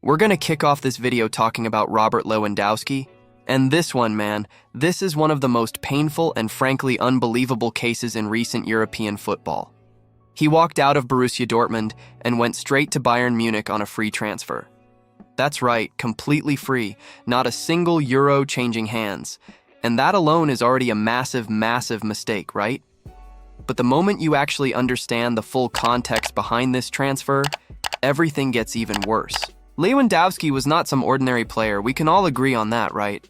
We're gonna kick off this video talking about Robert Lewandowski, and this one, man, this is one of the most painful and frankly unbelievable cases in recent European football. He walked out of Borussia Dortmund and went straight to Bayern Munich on a free transfer. That's right, completely free, not a single euro changing hands. And that alone is already a massive, massive mistake, right? But the moment you actually understand the full context behind this transfer, everything gets even worse. Lewandowski was not some ordinary player, we can all agree on that, right?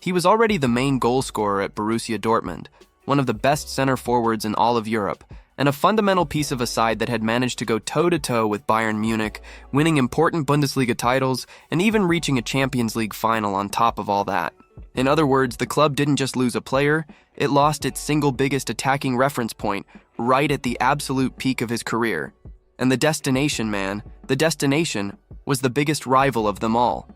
He was already the main goal scorer at Borussia Dortmund, one of the best center forwards in all of Europe, and a fundamental piece of a side that had managed to go toe-to-toe with Bayern Munich, winning important Bundesliga titles, and even reaching a Champions League final on top of all that. In other words, the club didn't just lose a player, it lost its single biggest attacking reference point right at the absolute peak of his career. And the destination, man, the destination was the biggest rival of them all.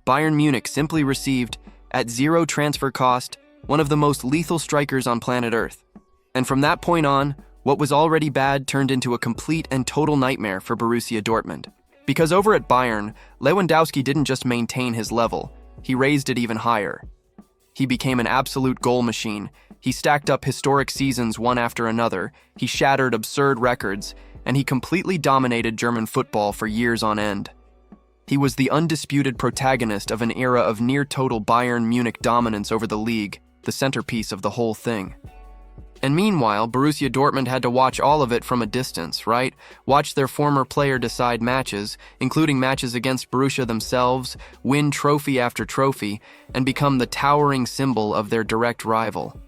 Bayern Munich simply received, at zero transfer cost, one of the most lethal strikers on planet Earth. And from that point on, what was already bad turned into a complete and total nightmare for Borussia Dortmund. Because over at Bayern, Lewandowski didn't just maintain his level, he raised it even higher. He became an absolute goal machine. He stacked up historic seasons one after another, he shattered absurd records, and he completely dominated German football for years on end. He was the undisputed protagonist of an era of near-total Bayern Munich dominance over the league, the centerpiece of the whole thing. And meanwhile, Borussia Dortmund had to watch all of it from a distance, right? Watch their former player decide matches, including matches against Borussia themselves, win trophy after trophy, and become the towering symbol of their direct rival.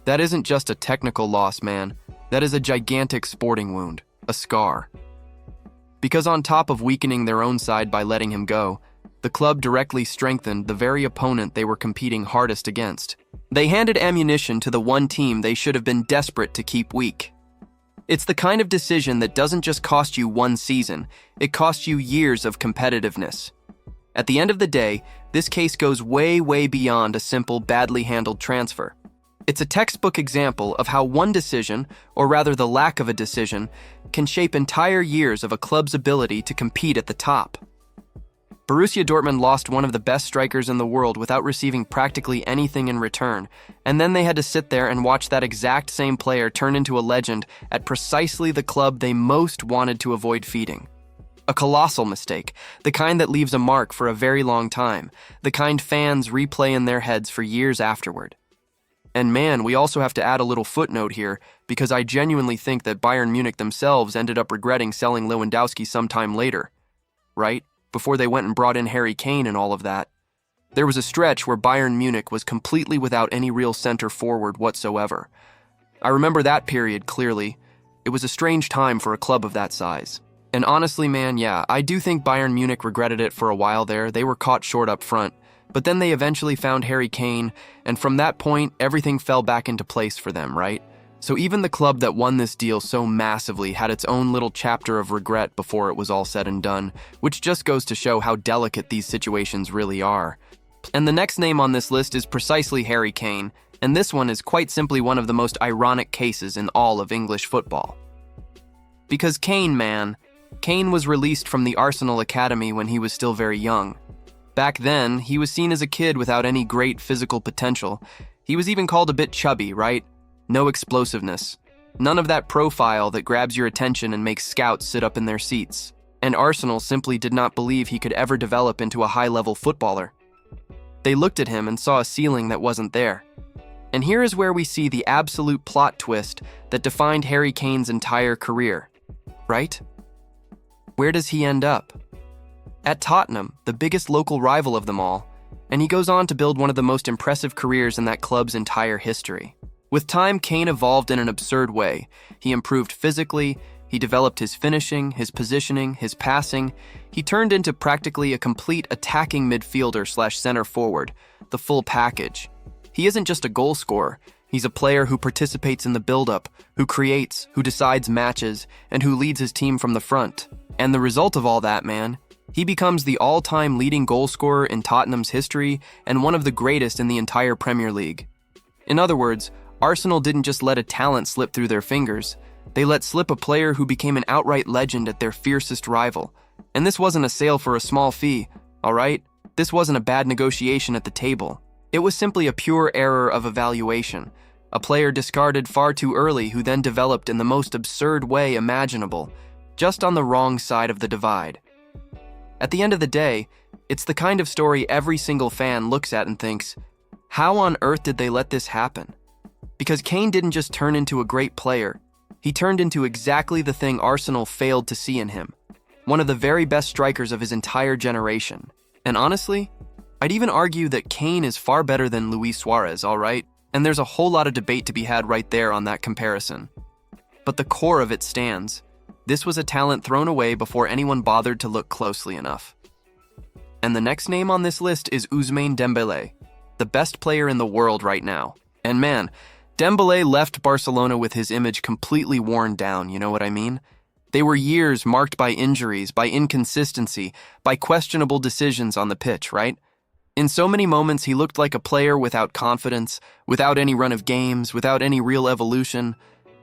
That isn't just a technical loss, man. That is a gigantic sporting wound, a scar. Because on top of weakening their own side by letting him go, the club directly strengthened the very opponent they were competing hardest against. They handed ammunition to the one team they should have been desperate to keep weak. It's the kind of decision that doesn't just cost you one season, it costs you years of competitiveness. At the end of the day, this case goes way, way beyond a simple, badly handled transfer. It's a textbook example of how one decision, or rather the lack of a decision, can shape entire years of a club's ability to compete at the top. Borussia Dortmund lost one of the best strikers in the world without receiving practically anything in return, and then they had to sit there and watch that exact same player turn into a legend at precisely the club they most wanted to avoid feeding. A colossal mistake, the kind that leaves a mark for a very long time, the kind fans replay in their heads for years afterward. And man, we also have to add a little footnote here, because I genuinely think that Bayern Munich themselves ended up regretting selling Lewandowski sometime later, right? Before they went and brought in Harry Kane and all of that. There was a stretch where Bayern Munich was completely without any real center forward whatsoever. I remember that period clearly. It was a strange time for a club of that size. And honestly, man, yeah, I do think Bayern Munich regretted it for a while there. They were caught short up front. But then they eventually found Harry Kane, and from that point, everything fell back into place for them, right? So even the club that won this deal so massively had its own little chapter of regret before it was all said and done, which just goes to show how delicate these situations really are. And the next name on this list is precisely Harry Kane, and this one is quite simply one of the most ironic cases in all of English football. Because Kane was released from the Arsenal Academy when he was still very young. Back then, he was seen as a kid without any great physical potential. He was even called a bit chubby, right? No explosiveness. None of that profile that grabs your attention and makes scouts sit up in their seats. And Arsenal simply did not believe he could ever develop into a high-level footballer. They looked at him and saw a ceiling that wasn't there. And here is where we see the absolute plot twist that defined Harry Kane's entire career. Right? Where does he end up? At Tottenham, the biggest local rival of them all, and he goes on to build one of the most impressive careers in that club's entire history. With time, Kane evolved in an absurd way. He improved physically, he developed his finishing, his positioning, his passing. He turned into practically a complete attacking midfielder/center forward, the full package. He isn't just a goal scorer, he's a player who participates in the build-up, who creates, who decides matches, and who leads his team from the front. And the result of all that, man, he becomes the all-time leading goal scorer in Tottenham's history and one of the greatest in the entire Premier League. In other words, Arsenal didn't just let a talent slip through their fingers, they let slip a player who became an outright legend at their fiercest rival, And this wasn't a sale for a small fee, all right? This wasn't a bad negotiation at the table. It was simply a pure error of evaluation. A player discarded far too early who then developed in the most absurd way imaginable, just on the wrong side of the divide. At the end of the day, it's the kind of story every single fan looks at and thinks, how on earth did they let this happen? Because Kane didn't just turn into a great player, he turned into exactly the thing Arsenal failed to see in him. One of the very best strikers of his entire generation. And honestly, I'd even argue that Kane is far better than Luis Suárez, all right? And there's a whole lot of debate to be had right there on that comparison. But the core of it stands. This was a talent thrown away before anyone bothered to look closely enough. And the next name on this list is Ousmane Dembélé, the best player in the world right now. And man, Dembélé left Barcelona with his image completely worn down, you know what I mean? They were years marked by injuries, by inconsistency, by questionable decisions on the pitch, right? In so many moments, he looked like a player without confidence, without any run of games, without any real evolution.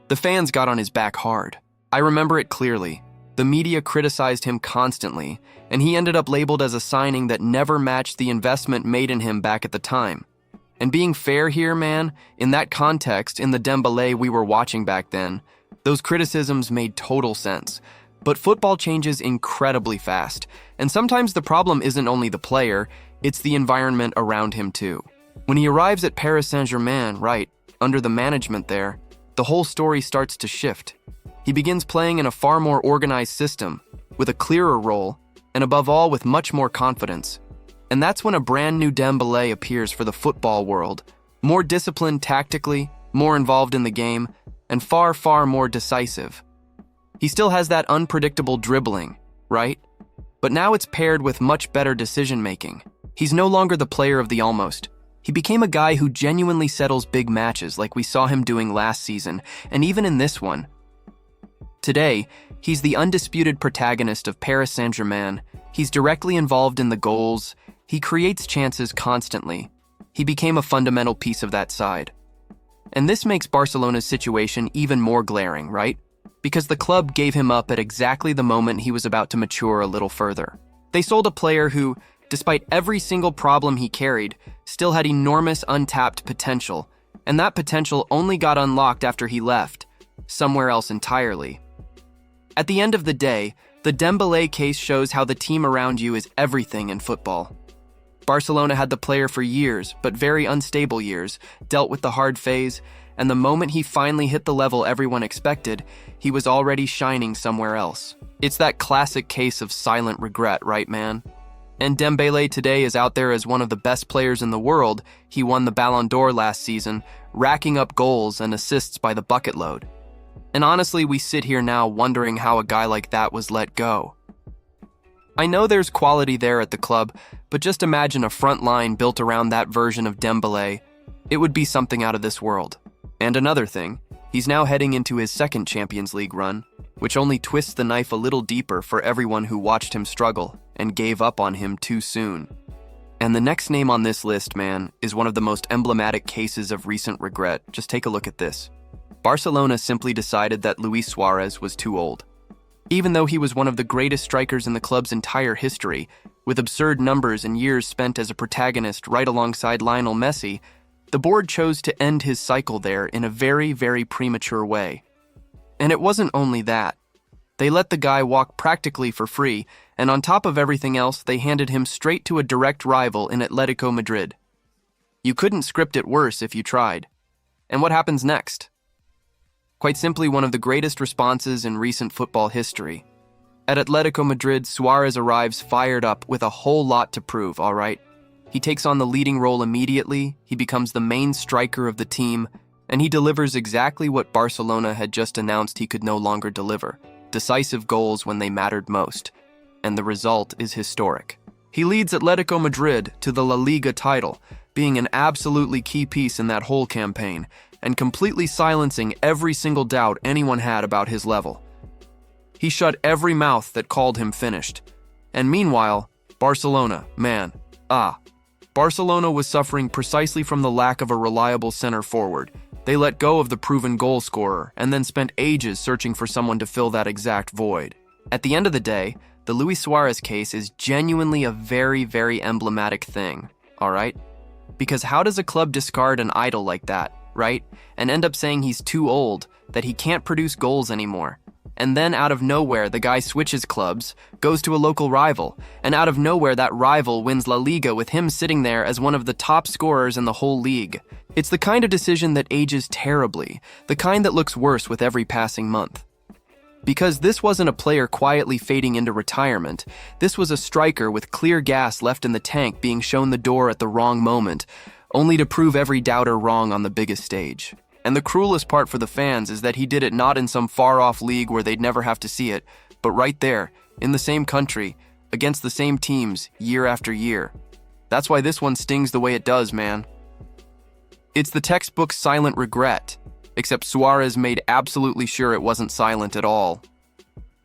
The fans got on his back hard. I remember it clearly. The media criticized him constantly, and he ended up labeled as a signing that never matched the investment made in him back at the time. And being fair here, man, in that context, in the Dembélé we were watching back then, those criticisms made total sense. But football changes incredibly fast, and sometimes the problem isn't only the player, it's the environment around him too. When he arrives at Paris Saint-Germain, right, under the management there, the whole story starts to shift. He begins playing in a far more organized system, with a clearer role, and above all with much more confidence. And that's when a brand new Dembélé appears for the football world, more disciplined tactically, more involved in the game, and far, far more decisive. He still has that unpredictable dribbling, right? But now it's paired with much better decision-making. He's no longer the player of the almost. He became a guy who genuinely settles big matches like we saw him doing last season, and even in this one. Today, he's the undisputed protagonist of Paris Saint-Germain. He's directly involved in the goals. He creates chances constantly. He became a fundamental piece of that side. And this makes Barcelona's situation even more glaring, right? Because the club gave him up at exactly the moment he was about to mature a little further. They sold a player who, despite every single problem he carried, still had enormous untapped potential, and that potential only got unlocked after he left, somewhere else entirely. At the end of the day, the Dembélé case shows how the team around you is everything in football. Barcelona had the player for years, but very unstable years, dealt with the hard phase, and the moment he finally hit the level everyone expected, he was already shining somewhere else. It's that classic case of silent regret, right, man? And Dembélé today is out there as one of the best players in the world. He won the Ballon d'Or last season, racking up goals and assists by the bucket load. And honestly, we sit here now wondering how a guy like that was let go. I know there's quality there at the club, but just imagine a front line built around that version of Dembélé. It would be something out of this world. And another thing, he's now heading into his second Champions League run, which only twists the knife a little deeper for everyone who watched him struggle and gave up on him too soon. And the next name on this list, man, is one of the most emblematic cases of recent regret. Just take a look at this. Barcelona simply decided that Luis Suárez was too old. Even though he was one of the greatest strikers in the club's entire history, with absurd numbers and years spent as a protagonist right alongside Lionel Messi, the board chose to end his cycle there in a very, very premature way. And it wasn't only that. They let the guy walk practically for free, and on top of everything else, they handed him straight to a direct rival in Atlético Madrid. You couldn't script it worse if you tried. And what happens next? Quite simply one of the greatest responses in recent football history. At Atlético Madrid, Suárez arrives fired up with a whole lot to prove, all right? He takes on the leading role immediately, he becomes the main striker of the team, and he delivers exactly what Barcelona had just announced he could no longer deliver: decisive goals when they mattered most. And the result is historic. He leads Atlético Madrid to the La Liga title, being an absolutely key piece in that whole campaign, and completely silencing every single doubt anyone had about his level. He shut every mouth that called him finished. And meanwhile, Barcelona, Barcelona was suffering precisely from the lack of a reliable center forward. They let go of the proven goal scorer and then spent ages searching for someone to fill that exact void. At the end of the day, the Luis Suárez case is genuinely a very, very emblematic thing, all right? Because how does a club discard an idol like that, right? And end up saying he's too old, that he can't produce goals anymore. And then out of nowhere, the guy switches clubs, goes to a local rival, and out of nowhere that rival wins La Liga with him sitting there as one of the top scorers in the whole league. It's the kind of decision that ages terribly, the kind that looks worse with every passing month. Because this wasn't a player quietly fading into retirement, this was a striker with clear gas left in the tank being shown the door at the wrong moment, only to prove every doubter wrong on the biggest stage. And the cruelest part for the fans is that he did it not in some far-off league where they'd never have to see it, but right there, in the same country, against the same teams, year after year. That's why this one stings the way it does, man. It's the textbook silent regret, except Suárez made absolutely sure it wasn't silent at all.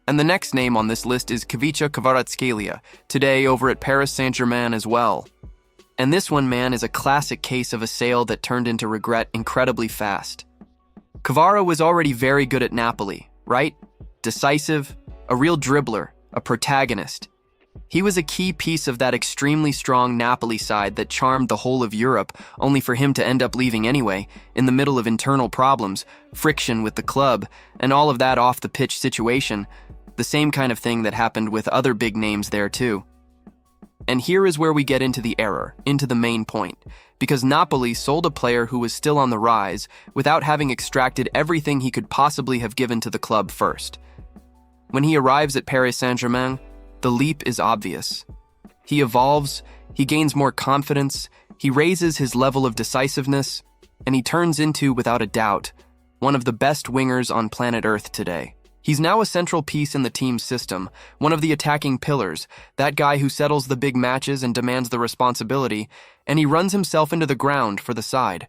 And the next name on this list is Khvicha Kvaratskhelia, today over at Paris Saint-Germain as well. And this one, man, is a classic case of a sale that turned into regret incredibly fast. Kvara was already very good at Napoli, right? Decisive, a real dribbler, a protagonist. He was a key piece of that extremely strong Napoli side that charmed the whole of Europe, only for him to end up leaving anyway, in the middle of internal problems, friction with the club, and all of that off-the-pitch situation, the same kind of thing that happened with other big names there too. And here is where we get into the error, into the main point, because Napoli sold a player who was still on the rise without having extracted everything he could possibly have given to the club first. When he arrives at Paris Saint-Germain, the leap is obvious. He evolves, he gains more confidence, he raises his level of decisiveness, and he turns into, without a doubt, one of the best wingers on planet Earth today. He's now a central piece in the team's system, one of the attacking pillars, that guy who settles the big matches and demands the responsibility, and he runs himself into the ground for the side.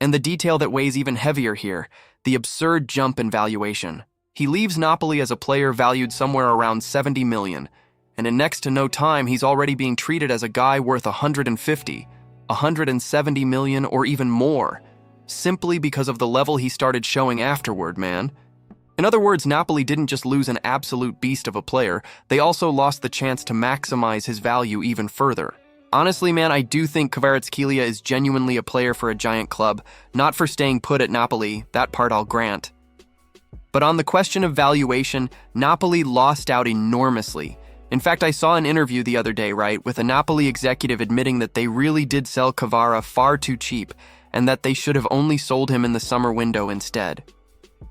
And the detail that weighs even heavier here, the absurd jump in valuation. He leaves Napoli as a player valued somewhere around 70 million, and in next to no time he's already being treated as a guy worth 150, 170 million or even more, simply because of the level he started showing afterward, man. In other words, Napoli didn't just lose an absolute beast of a player, they also lost the chance to maximize his value even further. Honestly, man, I do think Kvaratskhelia is genuinely a player for a giant club, not for staying put at Napoli, that part I'll grant. But on the question of valuation, Napoli lost out enormously. In fact, I saw an interview the other day, right, with a Napoli executive admitting that they really did sell Kvara far too cheap, and that they should have only sold him in the summer window instead.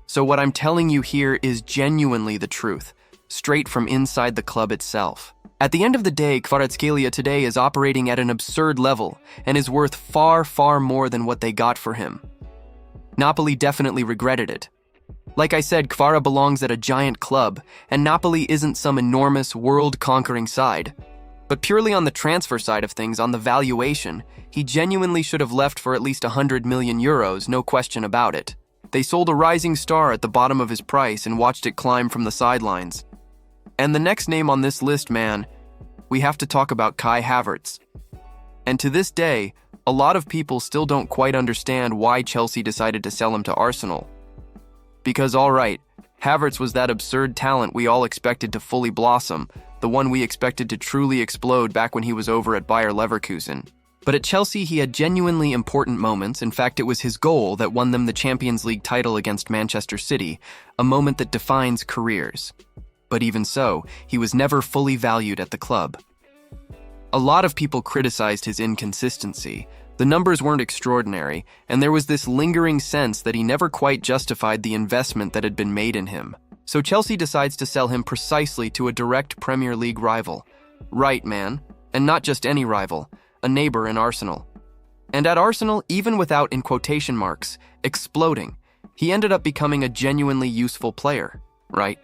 So what I'm telling you here is genuinely the truth, straight from inside the club itself. At the end of the day, Kvaratskhelia today is operating at an absurd level and is worth far, far more than what they got for him. Napoli definitely regretted it. Like I said, Kvara belongs at a giant club, and Napoli isn't some enormous, world-conquering side. But purely on the transfer side of things, on the valuation, he genuinely should have left for at least 100 million euros, no question about it. They sold a rising star at the bottom of his price and watched it climb from the sidelines. And the next name on this list, man, we have to talk about Kai Havertz. And to this day, a lot of people still don't quite understand why Chelsea decided to sell him to Arsenal. Because alright, Havertz was that absurd talent we all expected to fully blossom, the one we expected to truly explode back when he was over at Bayer Leverkusen. But at Chelsea, he had genuinely important moments. In fact, it was his goal that won them the Champions League title against Manchester City, a moment that defines careers. But even so, he was never fully valued at the club. A lot of people criticized his inconsistency. The numbers weren't extraordinary, and there was this lingering sense that he never quite justified the investment that had been made in him. So Chelsea decides to sell him precisely to a direct Premier League rival. Right, man. And not just any rival. A neighbor in Arsenal. And at Arsenal, even without, in quotation marks, exploding, he ended up becoming a genuinely useful player, right?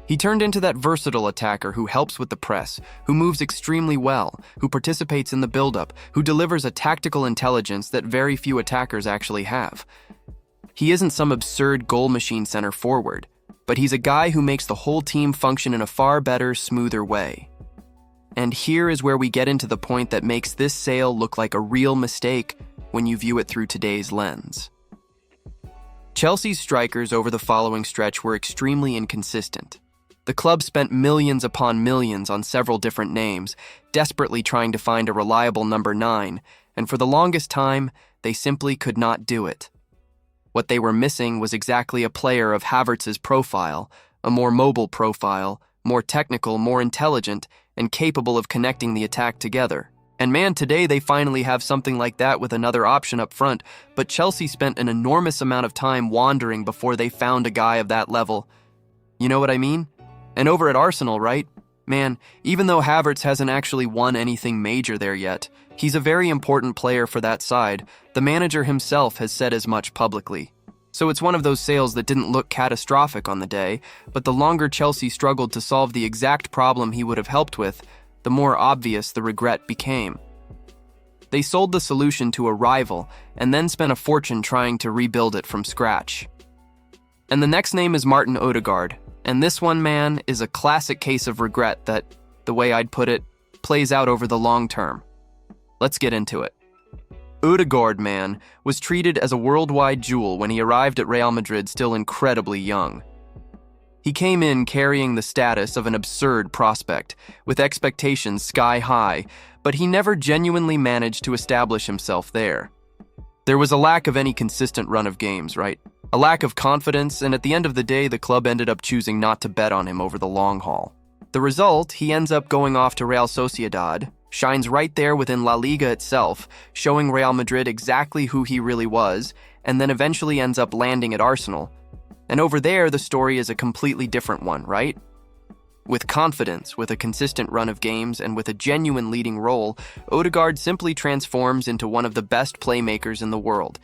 He turned into that versatile attacker who helps with the press, who moves extremely well, who participates in the build-up, who delivers a tactical intelligence that very few attackers actually have. He isn't some absurd goal machine center forward, but he's a guy who makes the whole team function in a far better, smoother way. And here is where we get into the point that makes this sale look like a real mistake when you view it through today's lens. Chelsea's strikers over the following stretch were extremely inconsistent. The club spent millions upon millions on several different names, desperately trying to find a reliable number 9, and for the longest time, they simply could not do it. What they were missing was exactly a player of Havertz's profile, a more mobile profile, more technical, more intelligent, and capable of connecting the attack together. And man, today they finally have something like that with another option up front, but Chelsea spent an enormous amount of time wandering before they found a guy of that level. You know what I mean? And over at Arsenal, right? Man, even though Havertz hasn't actually won anything major there yet, he's a very important player for that side. The manager himself has said as much publicly. So it's one of those sales that didn't look catastrophic on the day, but the longer Chelsea struggled to solve the exact problem he would have helped with, the more obvious the regret became. They sold the solution to a rival and then spent a fortune trying to rebuild it from scratch. And the next name is Martin Ødegaard, and this one, man, is a classic case of regret that, the way I'd put it, plays out over the long term. Let's get into it. Ødegaard, man, was treated as a worldwide jewel when he arrived at Real Madrid still incredibly young. He came in carrying the status of an absurd prospect, with expectations sky high, but he never genuinely managed to establish himself there. There was a lack of any consistent run of games, right? A lack of confidence, and at the end of the day, the club ended up choosing not to bet on him over the long haul. The result, he ends up going off to Real Sociedad, shines right there within La Liga itself, showing Real Madrid exactly who he really was, and then eventually ends up landing at Arsenal. And over there, the story is a completely different one, right? With confidence, with a consistent run of games, and with a genuine leading role, Ødegaard simply transforms into one of the best playmakers in the world.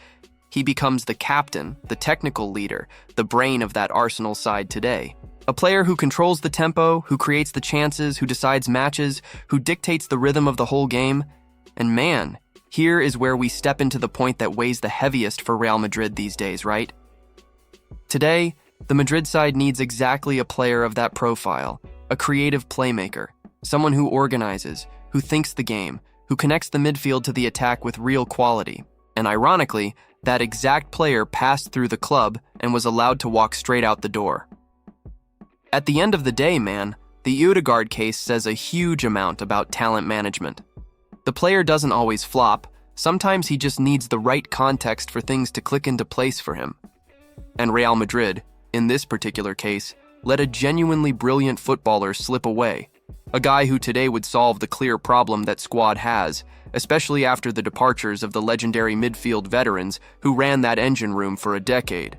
He becomes the captain, the technical leader, the brain of that Arsenal side today. A player who controls the tempo, who creates the chances, who decides matches, who dictates the rhythm of the whole game. And man, here is where we step into the point that weighs the heaviest for Real Madrid these days, right? Today, the Madrid side needs exactly a player of that profile, a creative playmaker, someone who organizes, who thinks the game, who connects the midfield to the attack with real quality. And ironically, that exact player passed through the club and was allowed to walk straight out the door. At the end of the day, man, the Ødegaard case says a huge amount about talent management. The player doesn't always flop, sometimes he just needs the right context for things to click into place for him. And Real Madrid, in this particular case, let a genuinely brilliant footballer slip away. A guy who today would solve the clear problem that squad has, especially after the departures of the legendary midfield veterans who ran that engine room for a decade.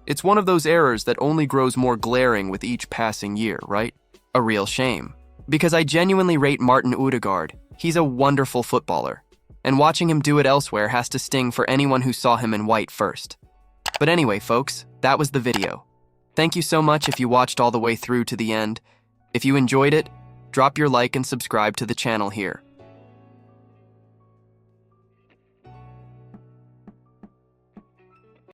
It's one of those errors that only grows more glaring with each passing year, right? A real shame. Because I genuinely rate Martin Ødegaard. He's a wonderful footballer. And watching him do it elsewhere has to sting for anyone who saw him in white first. But anyway, folks, that was the video. Thank you so much if you watched all the way through to the end. If you enjoyed it, drop your like and subscribe to the channel here.